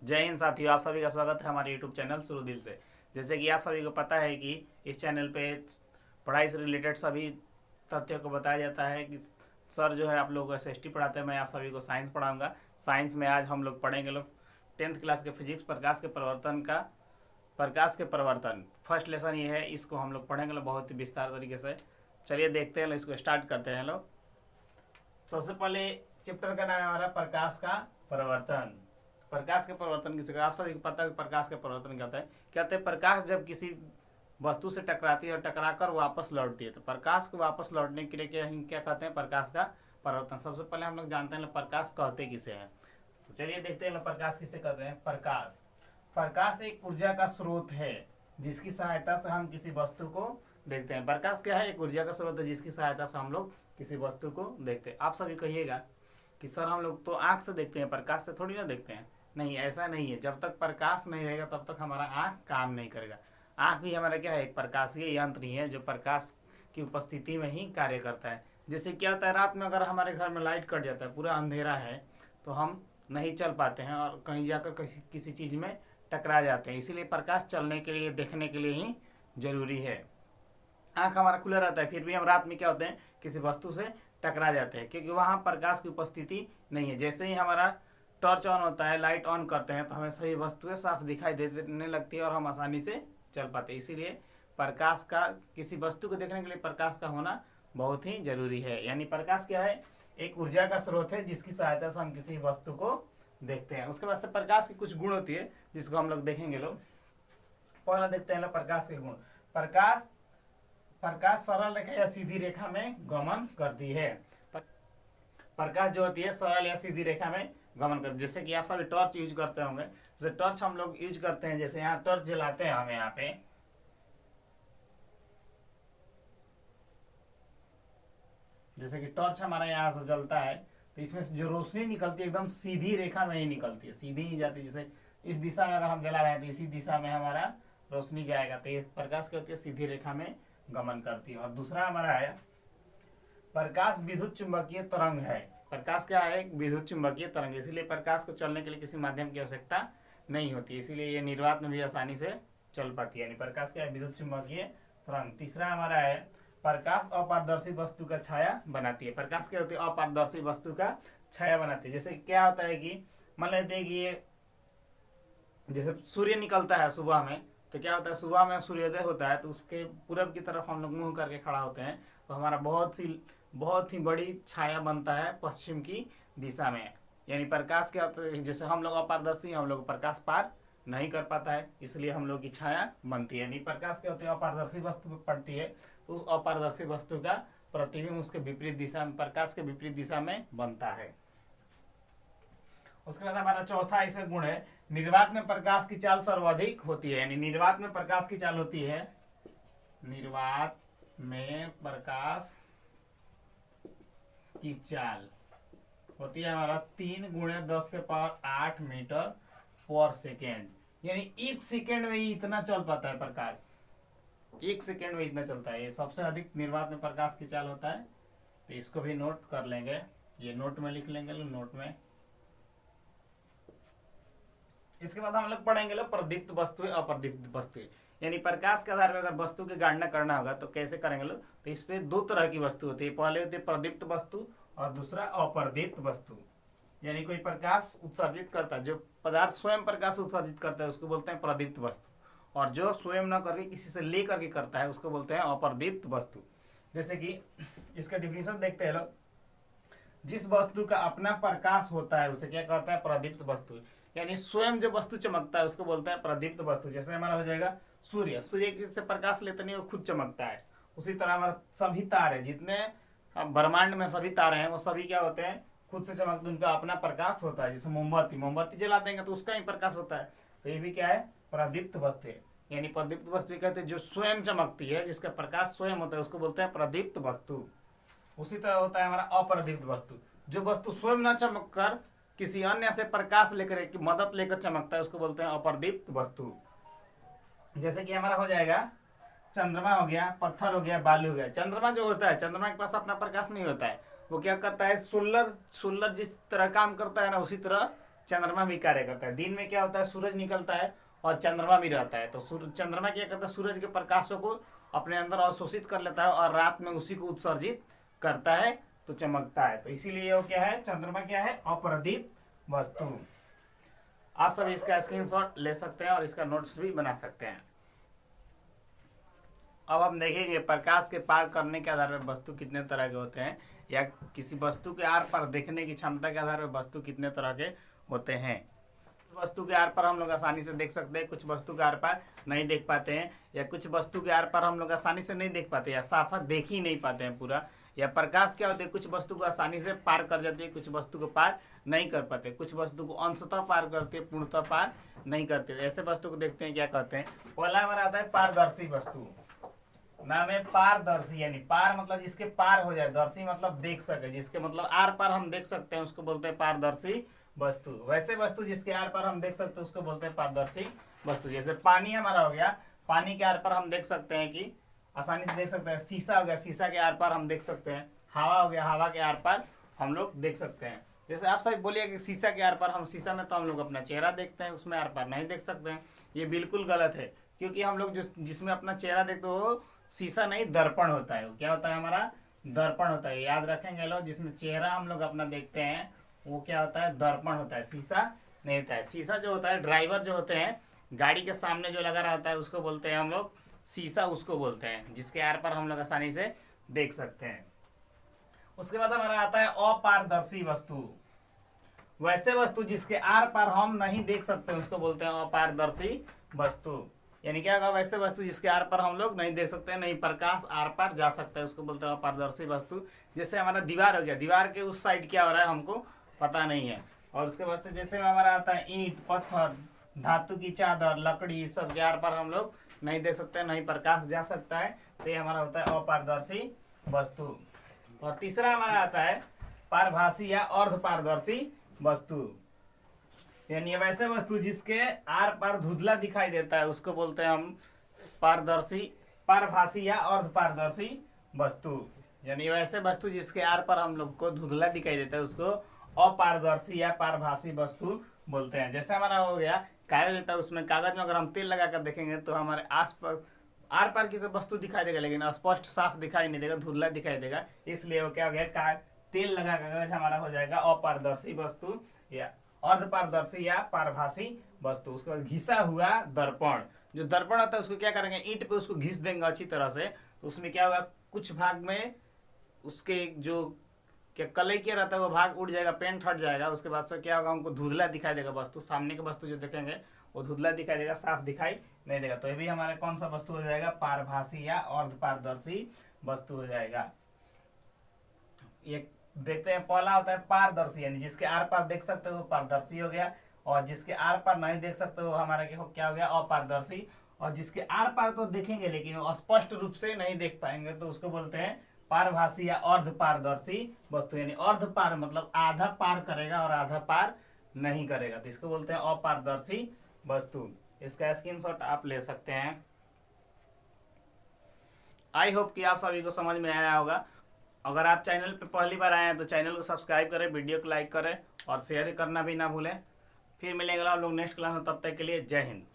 जय हिंद साथियों, आप सभी का स्वागत है हमारे यूट्यूब चैनल शुरू दिल से। जैसे कि आप सभी को पता है कि इस चैनल पे पढ़ाई से रिलेटेड सभी तथ्यों को बताया जाता है कि सर जो है आप लोगों को एसएसटी पढ़ाते हैं, मैं आप सभी को साइंस पढ़ाऊंगा। साइंस में आज हम लोग पढ़ेंगे 10th क्लास के फिजिक्स प्रकाश के परिवर्तन फर्स्ट लेसन ये है, इसको हम लोग पढ़ेंगे बहुत ही विस्तार तरीके से। चलिए देखते हैं, इसको स्टार्ट करते हैं लोग। सबसे पहले चैप्टर का नाम है हमारा प्रकाश का परिवर्तन। प्रकाश के परिवर्तन किसी का आप सभी को पता है, प्रकाश का परिवर्तन क्या होता है। कहते हैं प्रकाश जब किसी वस्तु से टकराती है और टकराकर वापस लौटती है, तो प्रकाश को वापस लौटने के लिए क्या कहते हैं, प्रकाश का परिवर्तन। सबसे पहले हम लोग जानते हैं प्रकाश कहते किसे हैं। तो चलिए देखते हैं प्रकाश किसे कहते हैं। प्रकाश एक ऊर्जा का स्रोत है जिसकी सहायता से हम किसी वस्तु को देखते हैं। प्रकाश क्या है? एक ऊर्जा का स्रोत है जिसकी सहायता से हम लोग किसी वस्तु को देखते हैं। आप सभी कहिएगा कि सर हम लोग तो आंख से देखते हैं, प्रकाश से थोड़ी ना देखते हैं। नहीं, ऐसा नहीं है। जब तक प्रकाश नहीं रहेगा तब तक हमारा आंख काम नहीं करेगा। आंख भी हमारा क्या है? एक प्रकाशीय यंत्र ही है जो प्रकाश की उपस्थिति में ही कार्य करता है। जैसे क्या होता है, रात में अगर हमारे घर में लाइट कट जाता है, पूरा अंधेरा है, तो हम नहीं चल पाते हैं और कहीं जाकर किसी चीज़ में टकरा जाते हैं। इसीलिए प्रकाश चलने के लिए, देखने के लिए ही जरूरी है। आंख हमारा खुला रहता है, फिर भी हम रात में क्या होते हैं, किसी वस्तु से टकरा जाते हैं, क्योंकि वहाँ प्रकाश की उपस्थिति नहीं है। जैसे ही हमारा टॉर्च ऑन होता है, लाइट ऑन करते हैं, तो हमें सभी वस्तुएं साफ दिखाई देने लगती है और हम आसानी से चल पाते हैं। इसीलिए प्रकाश का, किसी वस्तु को देखने के लिए प्रकाश का होना बहुत ही जरूरी है। यानी प्रकाश क्या है? एक ऊर्जा का स्रोत है जिसकी सहायता से हम किसी वस्तु को देखते हैं। उसके बाद से प्रकाश की कुछ गुण होती है जिसको हम लोग देखेंगे लोग। पहला देखते हैं लोग प्रकाश के गुण। प्रकाश सरल रेखा या सीधी रेखा में गमन करती है। प्रकाश जो होती है सरल या सीधी रेखा में गमन करती है। जैसे कि आप सभी टॉर्च यूज करते होंगे, जैसे टॉर्च हम लोग यूज करते हैं, जैसे यहाँ टॉर्च जलाते हैं हम यहाँ पे, जैसे कि टॉर्च हमारा यहाँ से जलता है, तो इसमें से जो रोशनी निकलती है एकदम सीधी रेखा में ही निकलती है, सीधी ही जाती है। जैसे इस दिशा में अगर हम जला रहे हैं तो इसी दिशा में हमारा रोशनी जाएगा। तो ये प्रकाश क्या होती है? सीधी रेखा में गमन करती है। और दूसरा हमारा है प्रकाश विद्युत चुंबकीय तरंग है। प्रकाश क्या है? एक विद्युत चुंबकीय तरंग, इसीलिए प्रकाश को चलने के लिए किसी माध्यम की आवश्यकता नहीं होती, इसीलिए ये निर्वात में भी आसानी से चल पाती है। यानी प्रकाश क्या है? विद्युत चुंबकीय तरंग। तीसरा हमारा है प्रकाश अपारदर्शी वस्तु का छाया बनाती है। प्रकाश क्या होती है? अपारदर्शी वस्तु का छाया बनाती है। जैसे क्या होता है कि मान लेते हैं कि ये जैसे सूर्य निकलता है सुबह में, तो क्या होता है, सुबह में सूर्योदय होता है तो उसके पूरब की तरफ हम लोग मुंह करके खड़ा होते हैं, तो हमारा बहुत ही बड़ी छाया बनता है पश्चिम की दिशा में। यानी प्रकाश क्या होता है? जैसे हम लोग अपारदर्शी, हम लोग प्रकाश पार नहीं कर पाता है, इसलिए हम लोग की छाया बनती है। यानी प्रकाश क्या होती है? अपारदर्शी वस्तु पर पड़ती है, तो उस अपारदर्शी वस्तु का प्रतिबिंब उसके विपरीत दिशा में, प्रकाश के विपरीत दिशा में बनता है। उसके बाद हमारा चौथा ऐसा गुण है निर्वात में प्रकाश की चाल सर्वाधिक होती है। यानी निर्वात में प्रकाश की चाल होती है, निर्वात में प्रकाश की चाल होती है हमारा 3 × 10⁸ मीटर पर सेकेंड। यानी 1 सेकेंड में ही इतना चल पाता है प्रकाश, 1 सेकेंड में इतना चलता है। ये सबसे अधिक निर्वात में प्रकाश की चाल होता है। तो इसको भी नोट कर लेंगे, ये नोट में लिख लेंगे नोट में। इसके बाद हम लोग पढ़ेंगे लोग प्रदीप्त वस्तुएं, अप्रदीप्त वस्तुएं। यानी प्रकाश के आधार पर अगर वस्तु की गणना करना होगा तो कैसे करेंगे लोग। तो इस पे दो तरह की वस्तु होती है, पहले होती है प्रदीप्त वस्तु और दूसरा अप्रदीप्त वस्तु। यानी कोई प्रकाश उत्सर्जित करता है, जो पदार्थ स्वयं प्रकाश उत्सर्जित करता है उसको बोलते हैं प्रदीप्त वस्तु, और जो स्वयं न करके किसी से ले करके करता है उसको बोलते हैं अप्रदीप्त वस्तु। जैसे कि इसका डिफिनेशन देखते हैं लोग। जिस वस्तु का अपना प्रकाश होता है उसे क्या कहता है? प्रदीप्त वस्तु। यानी स्वयं जो वस्तु चमकता है उसको बोलते हैं प्रदीप्त वस्तु। जैसे हमारा हो जाएगा सूर्य, सूर्य से प्रकाश लेते नहीं, वो खुद चमकता है। उसी तरह हमारा सभी तारे, जितने ब्रह्मांड में सभी तारे हैं, वो सभी क्या होते हैं? खुद से चमकते, उनका अपना प्रकाश होता है। जैसे मोमबत्ती जला देंगे तो उसका ही प्रकाश होता है। तो ये भी क्या है? प्रदीप्त वस्तु है। यानी प्रदीप्त वस्तु कहते हैं जो स्वयं चमकती है, जिसका प्रकाश स्वयं होता है, उसको बोलते हैं प्रदीप्त वस्तु। उसी तरह होता है हमारा अप्रदीप्त वस्तु, जो वस्तु स्वयं न चमक कर किसी अन्य से प्रकाश लेकर की मदद लेकर चमकता है, उसको बोलते हैं अप्रदीप्त वस्तु। जैसे कि हमारा हो जाएगा चंद्रमा हो गया, पत्थर हो गया, बालू हो गया। चंद्रमा जो होता है, चंद्रमा के पास अपना प्रकाश नहीं होता है, वो क्या करता है? सोलर जिस तरह काम करता है ना, उसी तरह चंद्रमा भी कार्य करता है। दिन में क्या होता है, सूरज निकलता है और चंद्रमा भी रहता है, तो चंद्रमा क्या करता है, सूरज के प्रकाशों को अपने अंदर अवशोषित कर लेता है और रात में उसी को उत्सर्जित करता है, तो चमकता है। तो इसीलिए वो क्या है, चंद्रमा क्या है, अप्रदीप वस्तु। आप सब इसका स्क्रीनशॉट ले सकते हैं और इसका नोट्स भी बना सकते हैं। अब हम देखेंगे प्रकाश के पार करने के आधार पर वस्तु कितने तरह के होते हैं, या किसी वस्तु के आर पार देखने की क्षमता के आधार पर वस्तु कितने तरह के होते हैं। वस्तु के आर पार हम लोग आसानी से देख सकते हैं, कुछ वस्तु के आर पार नहीं देख पाते हैं, या कुछ वस्तु के आर पार हम लोग आसानी से नहीं देख पाते, या साफा देख ही नहीं पाते हैं पूरा। या प्रकाश क्या होते हैं, कुछ वस्तु को आसानी से पार कर जाती है, कुछ वस्तु को पार नहीं कर पाते, कुछ वस्तु को अंशतः पार करते हैं, पूर्णतः पार नहीं करते। ऐसे वस्तु को देखते हैं, क्या कहते हैं। पहला हमारा आता है पारदर्शी वस्तु। नाम है पारदर्शी, यानी पार मतलब जिसके पार हो जाए, दर्शी मतलब देख सके, जिसके मतलब आर पार हम देख सकते हैं उसको बोलते हैं पारदर्शी वस्तु। वैसे वस्तु जिसके आर पार हम देख सकते हैं उसको बोलते हैं पारदर्शी वस्तु। जैसे पानी हमारा हो गया, पानी के आर पार हम देख सकते हैं कि आसानी से देख सकते हैं। शीशा हो गया, शीशा के आर पार हम देख सकते हैं। हवा हो गया, हवा के आर पार हम लोग देख सकते हैं। जैसे आप सब बोलिए कि शीशा के आर पार, हम शीशा में तो हम लोग अपना चेहरा देखते हैं, उसमें आर पार नहीं देख सकते हैं। ये बिल्कुल गलत है, क्योंकि हम लोग जिसमें अपना चेहरा देखते हो शीशा नहीं, दर्पण होता है। क्या होता है, हमारा दर्पण होता है। याद रखेंगे लोग, जिसमें चेहरा हम लोग अपना देखते हैं वो क्या होता है, दर्पण होता है, शीशा नहीं होता है। शीशा जो होता है, ड्राइवर जो होते हैं, गाड़ी के सामने जो लगा रहता है उसको बोलते हैं हम लोग शीशा, उसको बोलते हैं, जिसके आर पर हम लोग आसानी से देख सकते हैं। उसके बाद हमारा आता है अपारदर्शी वस्तु। वैसे वस्तु जिसके आर पार हम नहीं देख सकते उसको बोलते हैं अपारदर्शी वस्तु। यानी क्या होगा, वैसे वस्तु जिसके आर पार हम लोग नहीं देख सकते, नहीं प्रकाश आर पार जा सकता है, उसको बोलते हैं अपारदर्शी वस्तु। जैसे हमारा दीवार हो गया, दीवार के उस साइड क्या हो रहा है हमको पता नहीं है। और उसके बाद से जैसे हमारा आता है ईंट, पत्थर, धातु की चादर, लकड़ी, सब के आर पार हम लोग नहीं देख सकते, नहीं प्रकाश जा सकता है, तो ये हमारा होता है अपारदर्शी वस्तु। और तीसरा हमारा आता है पारभासी या अर्धपारदर्शी वस्तु। यानी वैसे वस्तु जिसके आर पार धुंधला दिखाई देता है उसको बोलते हैं हम पारभासी या अर्धपारदर्शी वस्तु। यानी वैसे वस्तु जिसके आर पार हम लोग को धुंधला दिखाई देता है उसको अपारदर्शी या पारभासी वस्तु बोलते हैं। जैसे हमारा हो गया कागज होता है, उसमें कागज में अगर हम तेल लगा कर देखेंगे तो हमारे आस पास आर पार की तो वस्तु दिखाई देगा, लेकिन स्पष्ट साफ दिखाई नहीं देगा, धुंधला दिखाई देगा। इसलिए वो क्या हो गया, तेल लगा कागज हमारा हो जाएगा अपारदर्शी वस्तु या अर्धपारदर्शी या पारभासी वस्तु। उसके बाद घिसा हुआ दर्पण। जो दर्पण होता है उसको क्या करेंगे, ईंट पे उसको घिस देंगे अच्छी तरह से, तो उसमें क्या होगा, कुछ भाग में उसके जो क्या कलई किया रहता है वो भाग उड़ जाएगा, पेंट हट जाएगा। उसके बाद से क्या होगा, हमको धुंधला दिखाई देगा वस्तु, सामने की वस्तु जो देखेंगे वो धुंधला दिखाई देगा, साफ दिखाई नहीं देगा। तो ये भी हमारे कौन सा वस्तु हो जाएगा, पारभासी या अर्धपारदर्शी वस्तु हो जाएगा। ये देखते हैं, पहला होता है पारदर्शी, यानी जिसके आर पार देख सकते हो वो पारदर्शी हो गया, और जिसके आर पार नहीं देख सकते हो हमारा क्या हो गया, अपारदर्शी। और जिसके आर पार तो देखेंगे लेकिन वो स्पष्ट रूप से नहीं देख पाएंगे तो उसको बोलते हैं पारभासी या अर्धपारदर्शी वस्तु। यानी अर्धपार मतलब आधा पार करेगा और आधा पार नहीं करेगा, तो इसको बोलते हैं अपारदर्शी वस्तु। इसका स्क्रीनशॉट आप ले सकते हैं। आई होप कि आप सभी को समझ में आया होगा। अगर आप चैनल पे पहली बार आए हैं तो चैनल को सब्सक्राइब करें, वीडियो को लाइक करें और शेयर करना भी ना भूलें। फिर मिलेंगे हम लोग नेक्स्ट क्लास में, तब तक के लिए जय हिंद।